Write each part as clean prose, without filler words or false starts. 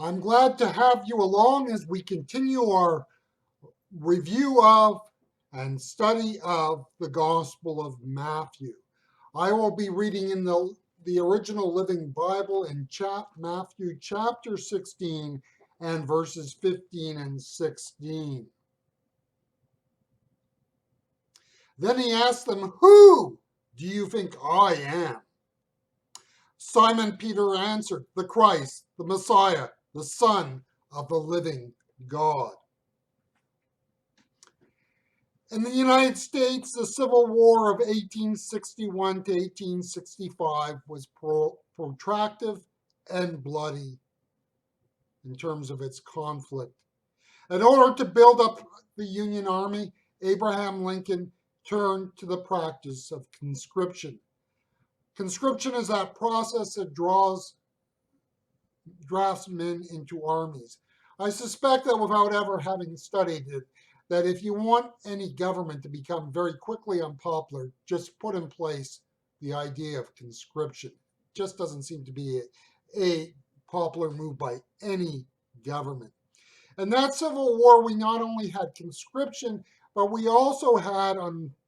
I'm glad to have you along as we continue our review of and study of the Gospel of Matthew. I will be reading in the original Living Bible in Matthew chapter 16 and verses 15 and 16. Then he asked them, "Who do you think I am?" Simon Peter answered, "The Christ, the Messiah, the Son of the living God." In the United States, the Civil War of 1861 to 1865 was protracted and bloody in terms of its conflict. In order to build up the Union Army, Abraham Lincoln turned to the practice of conscription. Conscription is that process that drafts men into armies. I suspect that without ever having studied it, that if you want any government to become very quickly unpopular, just put in place the idea of conscription. It just doesn't seem to be a popular move by any government. In that Civil War, we not only had conscription, but we also had,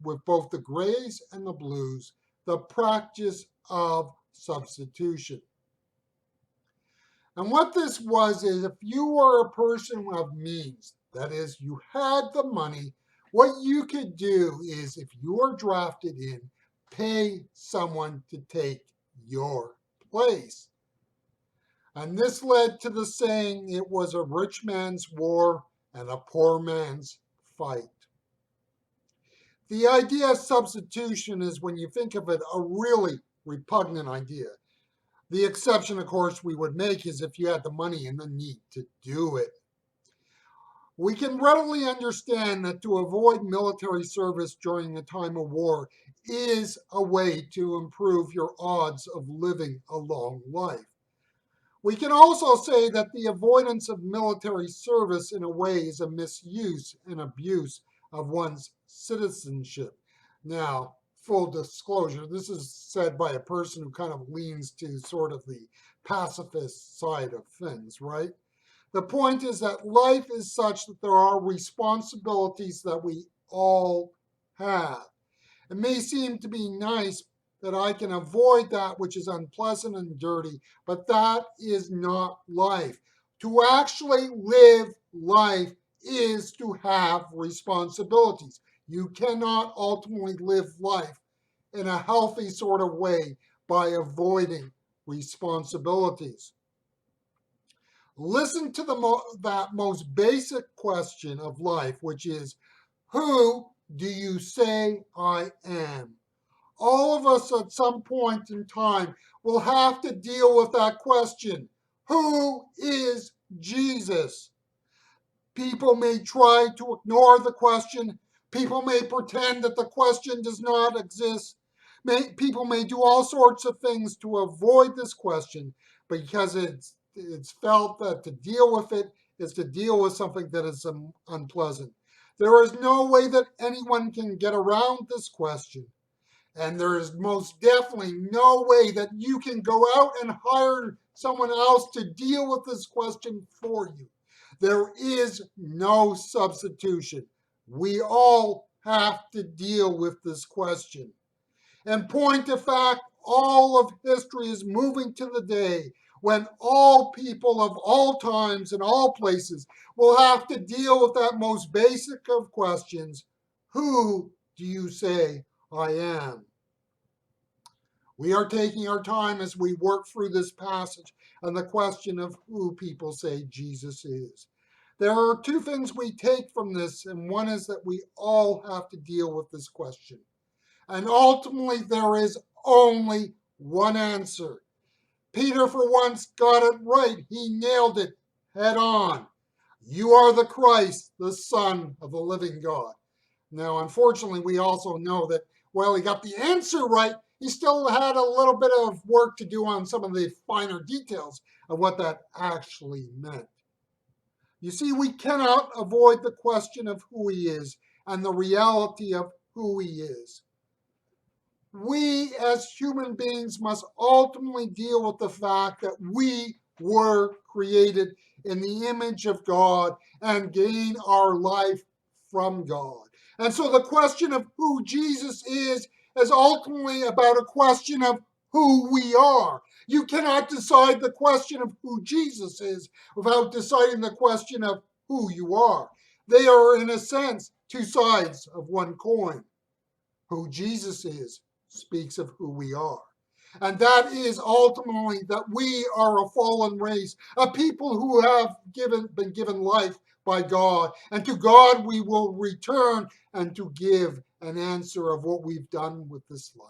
with both the Grays and the Blues, the practice of substitution. And what this was is if you were a person of means, that is, you had the money, what you could do is if you were drafted in, pay someone to take your place. And this led to the saying, it was a rich man's war and a poor man's fight. The idea of substitution is, when you think of it, a really repugnant idea. The exception, of course, we would make is if you had the money and the need to do it. We can readily understand that to avoid military service during a time of war is a way to improve your odds of living a long life. We can also say that the avoidance of military service in a way is a misuse and abuse of one's citizenship. Now, full disclosure, this is said by a person who kind of leans to sort of the pacifist side of things, right? The point is that life is such that there are responsibilities that we all have. It may seem to be nice that I can avoid that which is unpleasant and dirty, but that is not life. To actually live life is to have responsibilities. You cannot ultimately live life in a healthy sort of way by avoiding responsibilities. Listen to that most basic question of life, which is, who do you say I am? All of us at some point in time will have to deal with that question. Who is Jesus? People may try to ignore the question. People may pretend that the question does not exist. People may do all sorts of things to avoid this question because it's felt that to deal with it is to deal with something that is unpleasant. There is no way that anyone can get around this question. And there is most definitely no way that you can go out and hire someone else to deal with this question for you. There is no substitution. We all have to deal with this question. In point of fact, all of history is moving to the day when all people of all times and all places will have to deal with that most basic of questions. Who do you say I am? We are taking our time as we work through this passage on the question of who people say Jesus is. There are two things we take from this, and one is that we all have to deal with this question. And ultimately, there is only one answer. Peter, for once, got it right. He nailed it head on. You are the Christ, the Son of the living God. Now, unfortunately, we also know that while he got the answer right, he still had a little bit of work to do on some of the finer details of what that actually meant. You see, we cannot avoid the question of who he is and the reality of who he is. We as human beings must ultimately deal with the fact that we were created in the image of God and gain our life from God. And so the question of who Jesus is ultimately about a question of who we are. You cannot decide the question of who Jesus is without deciding the question of who you are. They are, in a sense, two sides of one coin. Who Jesus is speaks of who we are. And that is ultimately that we are a fallen race, a people who have been given life by God. And to God we will return and to give an answer of what we've done with this life.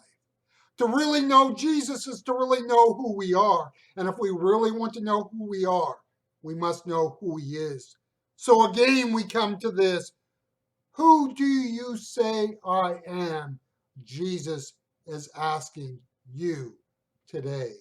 To really know Jesus is to really know who we are. And if we really want to know who we are, we must know who he is. So again, we come to this. Who do you say I am? Jesus is asking you today.